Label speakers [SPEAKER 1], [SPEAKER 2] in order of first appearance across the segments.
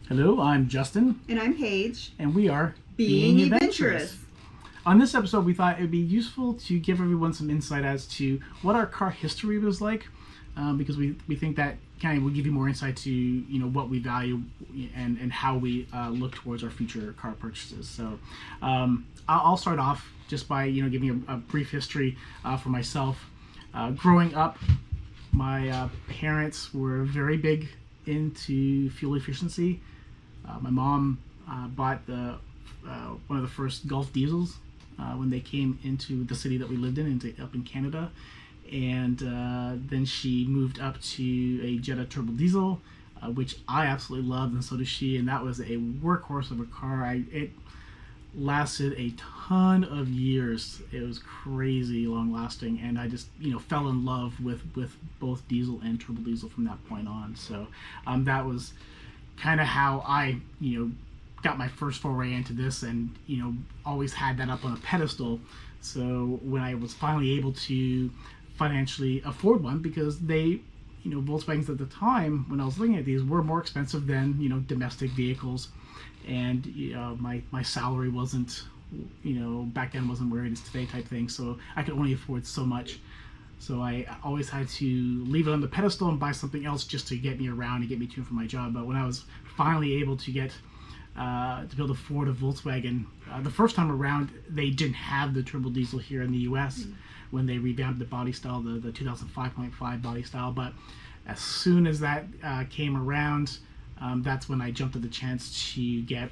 [SPEAKER 1] Hello, I'm Justin.
[SPEAKER 2] And I'm Paige.
[SPEAKER 1] And we are
[SPEAKER 2] Being Adventurous.
[SPEAKER 1] On this episode, we thought it would be useful to give everyone some insight as to what our car history was like, because we think that kind of will give you more insight to what we value and how we look towards our future car purchases. So I'll start off just by giving a brief history for myself. Growing up, my parents were very big into fuel efficiency. My mom bought one of the first Gulf diesels when they came into the city that we lived in, up in Canada, and then she moved up to a Jetta turbo diesel, which I absolutely loved, and so did she. And that was a workhorse of a car. It lasted a ton of years. It was crazy long lasting, and I just fell in love with both diesel and turbo diesel from that point on. So that was kind of how I got my first foray into this, and always had that up on a pedestal. So when I was finally able to financially afford one, because they Volkswagens at the time when I was looking at these were more expensive than domestic vehicles, and my salary wasn't back then wasn't where it is today type thing, so I could only afford so much. So I always had to leave it on the pedestal and buy something else just to get me around and get me to and from my job. But when I was finally able to get to be able to afford a Volkswagen, the first time around they didn't have the turbo diesel here in the US when they revamped the body style, the 2005.5 body style. But as soon as that came around, that's when I jumped at the chance to get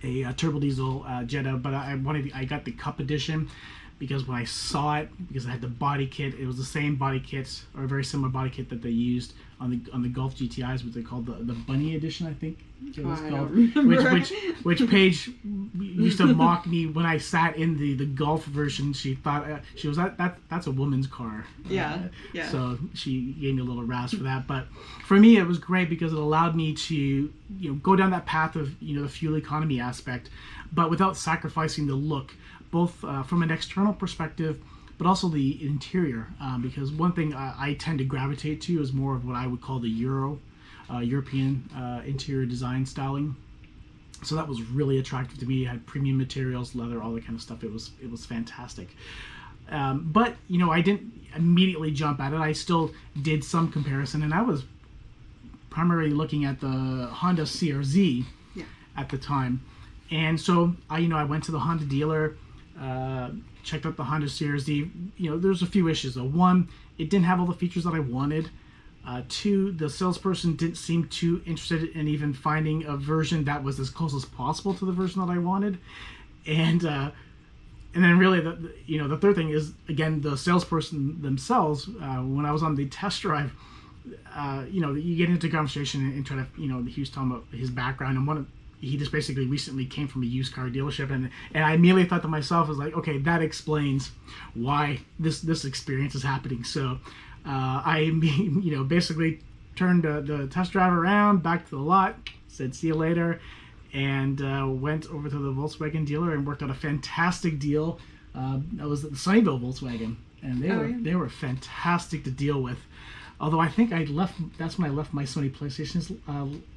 [SPEAKER 1] a turbo diesel Jetta. But I got the Cup edition, because when I saw it, because I had the body kit, it was the same body kit, or a very similar body kit that they used on the Golf GTIs, which they called the Bunny edition, I think it was called. Which Paige used to mock me when I sat in the Golf version. She thought she was that's a woman's car.
[SPEAKER 2] Yeah.
[SPEAKER 1] So she gave me a little razz for that. But for me, it was great because it allowed me to go down that path of the fuel economy aspect, but without sacrificing the look, both from an external perspective, but also the interior, because one thing I tend to gravitate to is more of what I would call the European interior design styling. So that was really attractive to me. It had premium materials, leather, all that kind of stuff. It was fantastic. But I didn't immediately jump at it. I still did some comparison, and I was primarily looking at the Honda CR-Z at the time. And so I went to the Honda dealer, checked out the Honda CR-Z. There's a few issues though. One, it didn't have all the features that I wanted. Two, the salesperson didn't seem too interested in even finding a version that was as close as possible to the version that I wanted. And then really the third thing is, again, the salesperson themselves. When I was on the test drive, you get into conversation and try to he was talking about his background, and he just basically recently came from a used car dealership, and I immediately thought to myself, I was like, okay, that explains why this experience is happening. So I basically turned the test drive around, back to the lot, said see you later, and went over to the Volkswagen dealer and worked out a fantastic deal. That was the Sunnyvale Volkswagen, and they were fantastic to deal with. Although I think that's when I left my Sony PlayStation's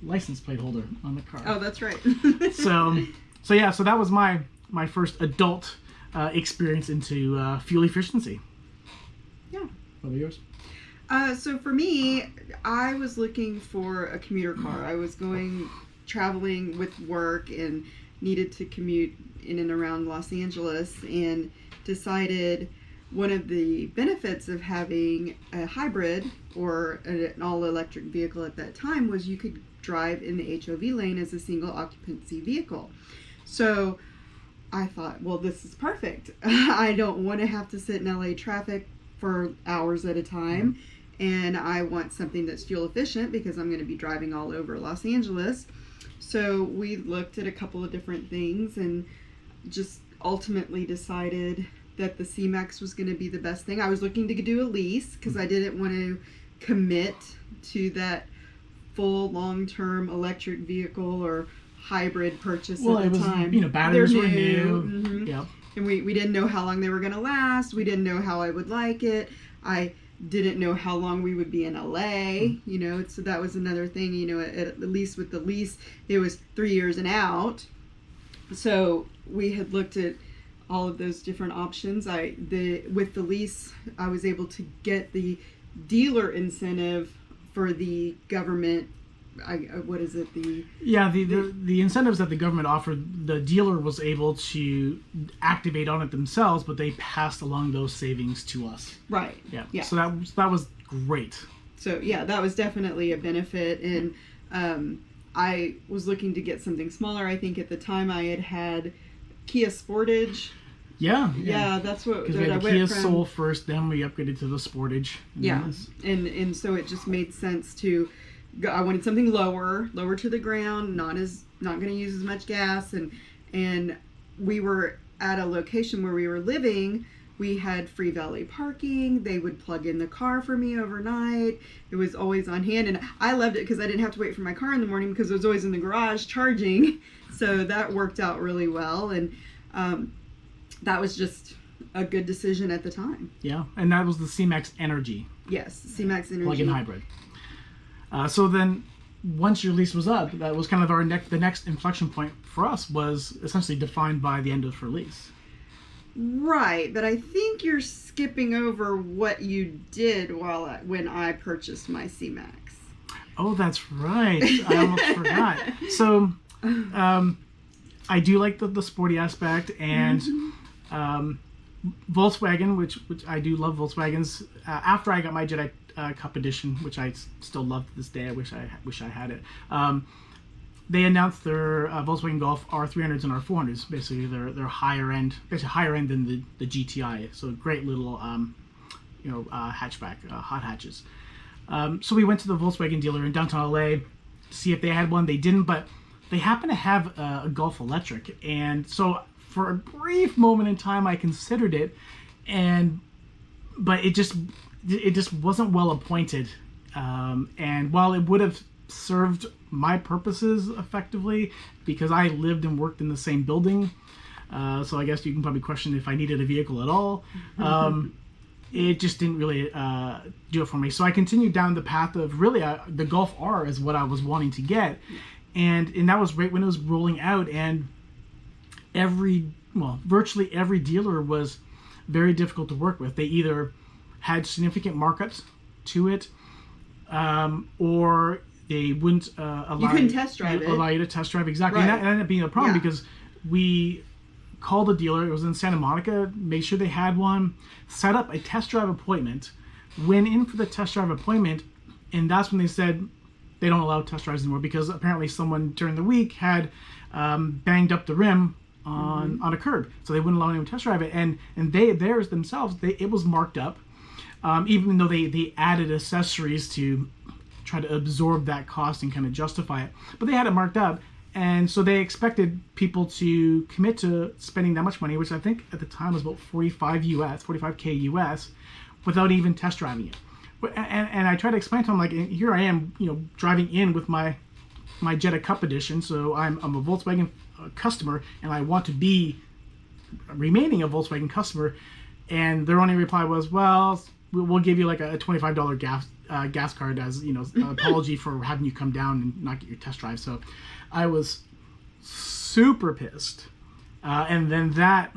[SPEAKER 1] license plate holder on the car.
[SPEAKER 2] Oh, that's right.
[SPEAKER 1] So that was my first adult experience into fuel efficiency.
[SPEAKER 2] Yeah.
[SPEAKER 1] What about yours?
[SPEAKER 2] So for me, I was looking for a commuter car. I was traveling with work and needed to commute in and around Los Angeles, and decided one of the benefits of having a hybrid or an all-electric vehicle at that time was you could drive in the HOV lane as a single occupancy vehicle. So I thought, well, this is perfect. I don't want to have to sit in LA traffic for hours at a time, and I want something that's fuel efficient because I'm going to be driving all over Los Angeles. So we looked at a couple of different things and just ultimately decided that the C-Max was going to be the best thing. I was looking to do a lease because I didn't want to commit to that full long-term electric vehicle or hybrid purchase at the time.
[SPEAKER 1] Batteries were new.
[SPEAKER 2] Mm-hmm. Yep. And we didn't know how long they were going to last. We didn't know how I would like it. I didn't know how long we would be in LA, you know, so that was another thing, you know, at least with the lease, it was 3 years and out. So we had looked at all of those different options. With the lease, I was able to get the dealer incentive for the government. What is it?
[SPEAKER 1] The incentives that the government offered, the dealer was able to activate on it themselves, but they passed along those savings to us.
[SPEAKER 2] Right.
[SPEAKER 1] Yeah. So that was great.
[SPEAKER 2] So yeah, that was definitely a benefit, and I was looking to get something smaller. I think at the time I had Kia Sportage. Yeah, that's what
[SPEAKER 1] because we had the Kia Soul first, then we upgraded to the Sportage.
[SPEAKER 2] And so it just made sense to. I wanted something lower to the ground, not going to use as much gas, and we were at a location where we were living. We had free valet parking. They would plug in the car for me overnight. It was always on hand, and I loved it because I didn't have to wait for my car in the morning because it was always in the garage charging. So that worked out really well, and that was just a good decision at the time.
[SPEAKER 1] Yeah, and that was the C-Max Energy.
[SPEAKER 2] Yes, C-Max Energy.
[SPEAKER 1] Plug-in hybrid. So then, once your lease was up, that was kind of the next inflection point for us was essentially defined by the end of her lease.
[SPEAKER 2] Right, but I think you're skipping over what you did when I purchased my C-Max.
[SPEAKER 1] Oh, that's right. I almost forgot. So, I do like the sporty aspect, and Volkswagen, which I do love Volkswagens. After I got my Jedi Cup Edition, which I still love to this day. I wish I had it. They announced their Volkswagen Golf R300s and R400s. Basically, they're higher end than the GTI. So great little hatchback, hot hatches. So we went to the Volkswagen dealer in downtown LA to see if they had one. They didn't, but they happen to have a Golf Electric, and so for a brief moment in time, I considered it, but it just wasn't well appointed, and while it would have served my purposes effectively because I lived and worked in the same building, so I guess you can probably question if I needed a vehicle at all. It just didn't really do it for me. So I continued down the path of really the Golf R is what I was wanting to get, and that was right when it was rolling out, and virtually every dealer was very difficult to work with. They either had significant markups to it, or they wouldn't allow you to test drive. Exactly.
[SPEAKER 2] Right.
[SPEAKER 1] And that ended up being a problem because we called the dealer. It was in Santa Monica. Made sure they had one. Set up a test drive appointment. Went in for the test drive appointment, and that's when they said they don't allow test drives anymore because apparently someone during the week had banged up the rim on a curb, so they wouldn't allow anyone to test drive it. And theirs themselves, it was marked up, even though they added accessories to try to absorb that cost and kind of justify it. But they had it marked up, and so they expected people to commit to spending that much money, which I think at the time was about $45K US, without even test driving it. And I tried to explain to them, like, here I am, driving in with my Jetta Cup Edition, so I'm a Volkswagen customer, and I want to be remaining a Volkswagen customer. And their only reply was, well, we'll give you like a $25 gas card as apology for having you come down and not get your test drive. So I was super pissed, and then that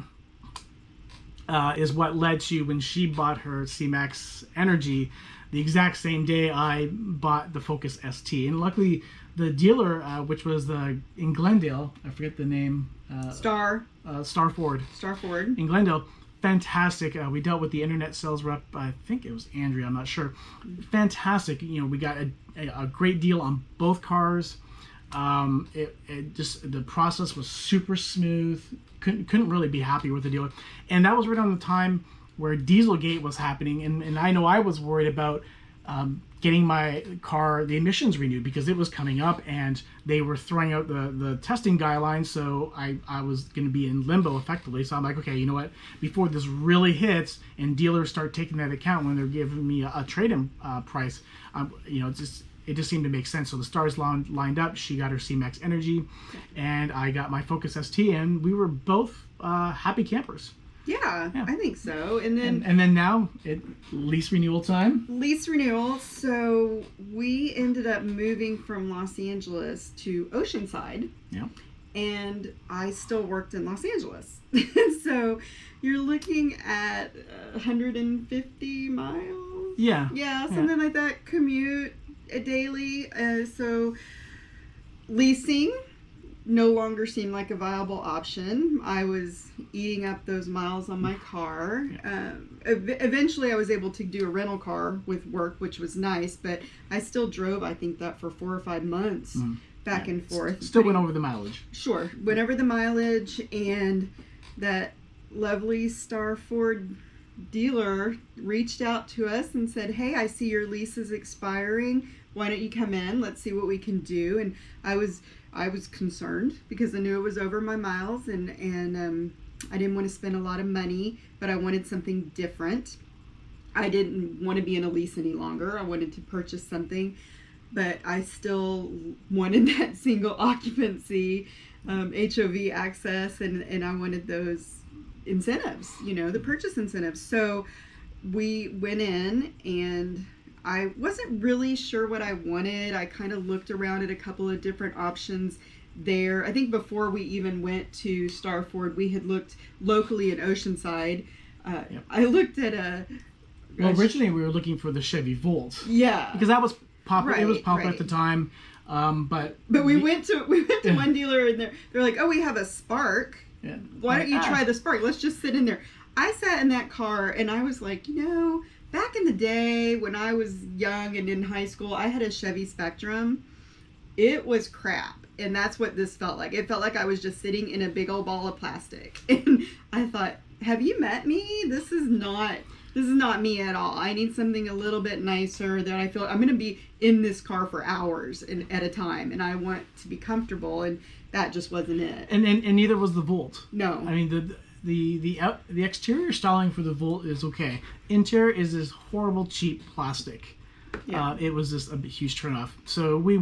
[SPEAKER 1] is what led to when she bought her C-Max Energy. The exact same day I bought the Focus ST, and luckily the dealer, which was in Glendale, I forget the name.
[SPEAKER 2] Star
[SPEAKER 1] Ford.
[SPEAKER 2] Star Ford.
[SPEAKER 1] In Glendale, fantastic. We dealt with the internet sales rep. I think it was Andrea. I'm not sure. Fantastic. We got a great deal on both cars. It just, the process was super smooth. Couldn't really be happy with the dealer. And that was right on the time where Dieselgate was happening, and I know I was worried about getting my car, the emissions renewed, because it was coming up and they were throwing out the testing guidelines, so I was going to be in limbo effectively. So I'm like, okay, you know what, before this really hits and dealers start taking that account when they're giving me a trade-in price, it just seemed to make sense. So the stars lined up. She got her C-Max Energy, and I got my Focus ST, and we were both happy campers.
[SPEAKER 2] Yeah,
[SPEAKER 1] Yeah.
[SPEAKER 2] I think so. And then
[SPEAKER 1] And then now, lease renewal time.
[SPEAKER 2] lease renewal. So we ended up moving from Los Angeles to Oceanside.
[SPEAKER 1] Yeah.
[SPEAKER 2] And I still worked in Los Angeles. So you're looking at 150 miles.
[SPEAKER 1] Yeah.
[SPEAKER 2] Yeah, something like that. Commute daily. So leasing no longer seemed like a viable option. I was eating up those miles on my car. Eventually, I was able to do a rental car with work, which was nice, but I still drove, I think, that for 4 or 5 months back and forth.
[SPEAKER 1] Still went over the mileage.
[SPEAKER 2] Sure. Went over the mileage, and that lovely Star Ford dealer reached out to us and said, hey, I see your lease is expiring. Why don't you come in? Let's see what we can do. And I was concerned because I knew it was over my miles, and I didn't want to spend a lot of money, but I wanted something different. I didn't want to be in a lease any longer. I wanted to purchase something, but I still wanted that single occupancy, HOV access, and I wanted those incentives, the purchase incentives. So we went in, and I wasn't really sure what I wanted. I kind of looked around at a couple of different options there. I think before we even went to Star Ford, we had looked locally in Oceanside. I looked at
[SPEAKER 1] originally we were looking for the Chevy Volt.
[SPEAKER 2] Yeah.
[SPEAKER 1] Because that was popular. It was popular
[SPEAKER 2] right.
[SPEAKER 1] at the time. But
[SPEAKER 2] we went to one dealer, and they're like, oh, we have a Spark.
[SPEAKER 1] Yeah.
[SPEAKER 2] Why don't you try the Spark? Let's just sit in there. I sat in that car, and I was like, back in the day when I was young and in high school, I had a Chevy Spectrum. It was crap. And that's what this felt like. It felt like I was just sitting in a big old ball of plastic. And I thought, have you met me? This is not me at all. I need something a little bit nicer that I feel I'm going to be in this car for hours at a time. And I want to be comfortable. And that just wasn't it.
[SPEAKER 1] And neither was the Volt.
[SPEAKER 2] No.
[SPEAKER 1] I mean, the exterior styling for the Volt is okay. Interior is this horrible cheap plastic.
[SPEAKER 2] Yeah.
[SPEAKER 1] It was just a huge turnoff. So we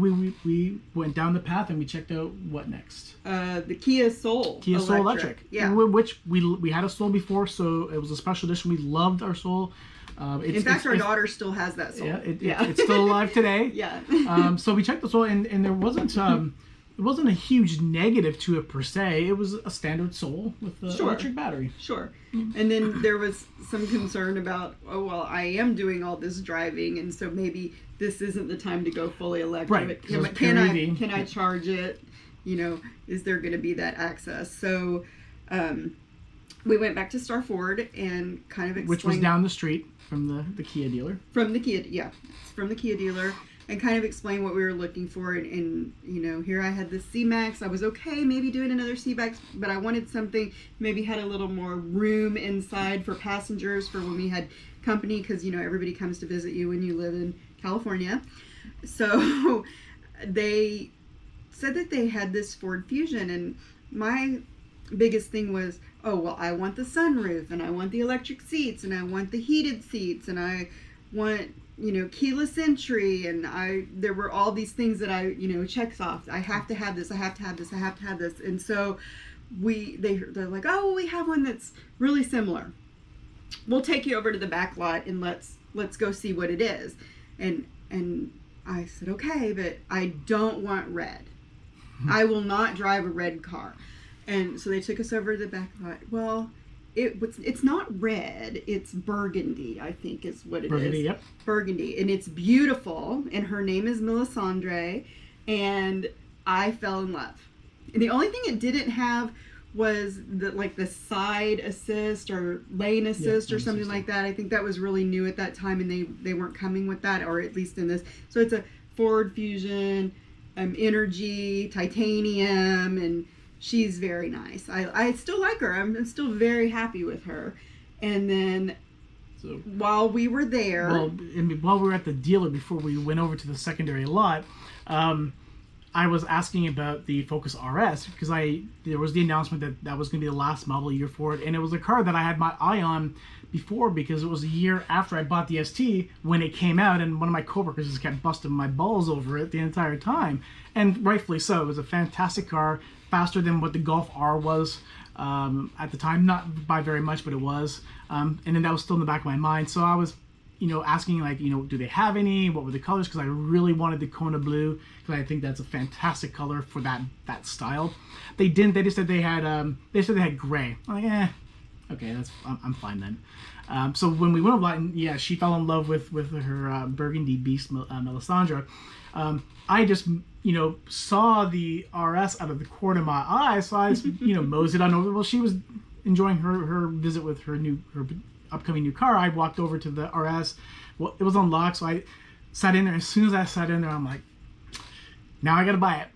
[SPEAKER 1] went down the path, and we checked out what next.
[SPEAKER 2] The Kia Soul.
[SPEAKER 1] Kia Soul Electric.
[SPEAKER 2] Yeah.
[SPEAKER 1] Which we had a Soul before, so it was a special edition. We loved our Soul.
[SPEAKER 2] In fact, our daughter still has that Soul.
[SPEAKER 1] Yeah, it's still alive today.
[SPEAKER 2] Yeah.
[SPEAKER 1] So we checked the Soul, and there wasn't it wasn't a huge negative to it per se. It was a standard Soul with the electric battery.
[SPEAKER 2] Sure. And then there was some concern about, I am doing all this driving, and so maybe this isn't the time to go fully electric.
[SPEAKER 1] Right.
[SPEAKER 2] Can I charge it? Is there going to be that access? So we went back to Star Ford and kind of explained.
[SPEAKER 1] Which was down the street from the Kia dealer.
[SPEAKER 2] From the Kia, yeah. It's from the Kia dealer. And kind of explain what we were looking for. And here I had this C-Max. I was okay maybe doing another C-Max, but I wanted something maybe had a little more room inside for passengers for when we had company, because, everybody comes to visit you when you live in California. So they said that they had this Ford Fusion, and my biggest thing was, I want the sunroof, and I want the electric seats, and I want the heated seats, and I want keyless entry, and there were all these things that I, checks off. I have to have this, I have to have this, I have to have this. And so they're like, we have one that's really similar. We'll take you over to the back lot and let's go see what it is. And I said, okay, but I don't want red. I will not drive a red car. And so they took us over to the back lot. Well, it's not red, it's burgundy, I think is what it
[SPEAKER 1] Burgundy,
[SPEAKER 2] is.
[SPEAKER 1] Yep.
[SPEAKER 2] Burgundy. And it's beautiful, and her name is Melisandre, and I fell in love. And the only thing it didn't have was the side assist or lane assist or something like that. I think that was really new at that time, and they weren't coming with that, or at least in this. So it's a Ford Fusion, Energy, titanium, and she's very nice. I still like her. I'm still very happy with her. And then while we were there...
[SPEAKER 1] while we were at the dealer before we went over to the secondary lot, I was asking about the Focus RS because there was the announcement that was going to be the last model year for it. And it was a car that I had my eye on before because it was a year after I bought the ST when it came out, and one of my coworkers just kept busting my balls over it the entire time. And rightfully so. It was a fantastic car. Faster than what the Golf R was. at the time, not by very much, but it was. And then that was still in the back of my mind. So I was, asking like, do they have any? What were the colors? Because I really wanted the Kona blue, because I think that's a fantastic color for that style. They didn't. They just said they had gray. I'm like, okay, I'm fine then. So when we went over, yeah, she fell in love with her Burgundy Beast Melisandre. I just saw the RS out of the corner of my eye, so I just moseyed on over. Well, she was enjoying her visit with her upcoming new car. I walked over to the RS. Well, it was unlocked, so I sat in there. As soon as I sat in there, I'm like, now I gotta buy it,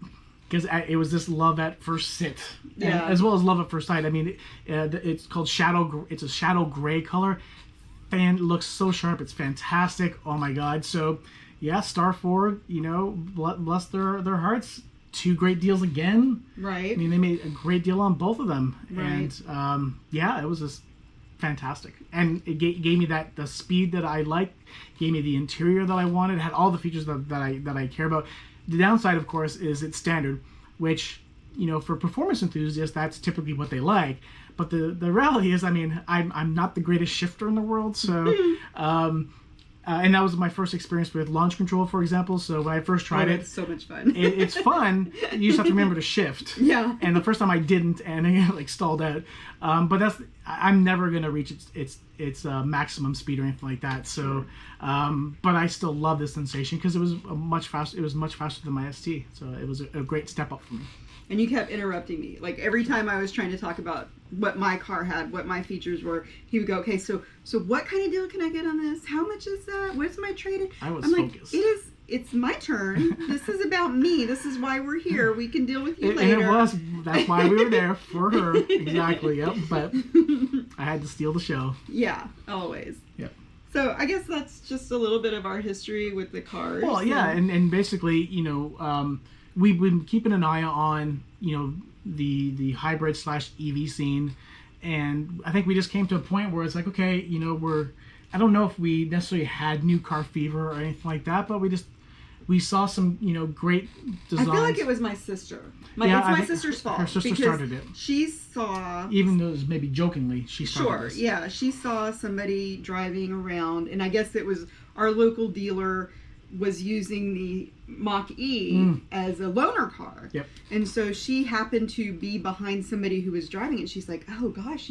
[SPEAKER 1] because it was this love at first sit, as well as love at first sight. I mean, it's called shadow. It's a shadow gray color, and it looks so sharp. It's fantastic. Oh my god! So yeah, Star Ford, bless their hearts. 2 great deals again.
[SPEAKER 2] Right.
[SPEAKER 1] I mean, they made a great deal on both of them,
[SPEAKER 2] right.
[SPEAKER 1] And yeah, it was just fantastic, and it gave me the speed that I liked, gave me the interior that I wanted, had all the features that I care about. The downside, of course, is it's standard, which for performance enthusiasts, that's typically what they like. But the reality is, I mean, I'm not the greatest shifter in the world, so and that was my first experience with launch control, for example. So when I first tried it,
[SPEAKER 2] it's so much fun.
[SPEAKER 1] It's fun. You just have to remember to shift.
[SPEAKER 2] Yeah.
[SPEAKER 1] And the first time I didn't, and I stalled out. But I'm never gonna reach its maximum speed or anything like that. So, but I still love this sensation because it was much faster. It was much faster than my ST. So it was a great step up for me.
[SPEAKER 2] And you kept interrupting me. Like every time I was trying to talk about what my car had, what my features were, he would go, okay, so what kind of deal can I get on this? How much is that? What's my trade-in?
[SPEAKER 1] I'm
[SPEAKER 2] focused. Like, it's my turn. This is about me. This is why we're here. We can deal with you later.
[SPEAKER 1] And that's why we were there, for her. Exactly, yep. But I had to steal the show.
[SPEAKER 2] Yeah, always.
[SPEAKER 1] Yep.
[SPEAKER 2] So I guess that's just a little bit of our history with the cars.
[SPEAKER 1] Well, yeah, and basically, we've been keeping an eye on, the hybrid / EV scene, and I think we just came to a point where it's like, okay, I don't know if we necessarily had new car fever or anything like that, but we saw some, great designs.
[SPEAKER 2] I feel like it was my sister. It's my sister's fault.
[SPEAKER 1] Her sister started it.
[SPEAKER 2] She saw...
[SPEAKER 1] Even though it was maybe jokingly, she started this.
[SPEAKER 2] Yeah. She saw somebody driving around, and I guess it was our local dealer was using the MACH-E as a loaner car.
[SPEAKER 1] Yep.
[SPEAKER 2] And so she happened to be behind somebody who was driving it. She's like, oh gosh,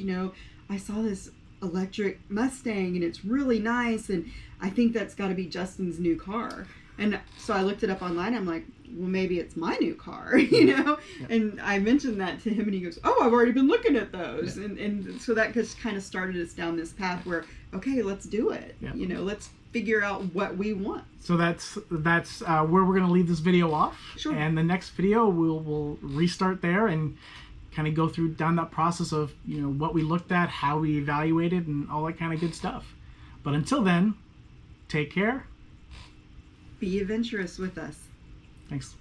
[SPEAKER 2] I saw this electric Mustang and it's really nice, and I think that's got to be Justin's new car. And so I looked it up online. I'm like, well, maybe it's my new car,
[SPEAKER 1] Yep.
[SPEAKER 2] And I mentioned that to him, and he goes, oh, I've already been looking at those.
[SPEAKER 1] Yep.
[SPEAKER 2] And so that just kind of started us down this path where, okay, let's do it.
[SPEAKER 1] Yep.
[SPEAKER 2] Let's figure out what we want.
[SPEAKER 1] So that's where we're going to leave this video off.
[SPEAKER 2] Sure.
[SPEAKER 1] And the next video we'll restart there and kind of go down that process of what we looked at, how we evaluated, and all that kind of good stuff. But until then, take care.
[SPEAKER 2] Be adventurous with us.
[SPEAKER 1] Thanks.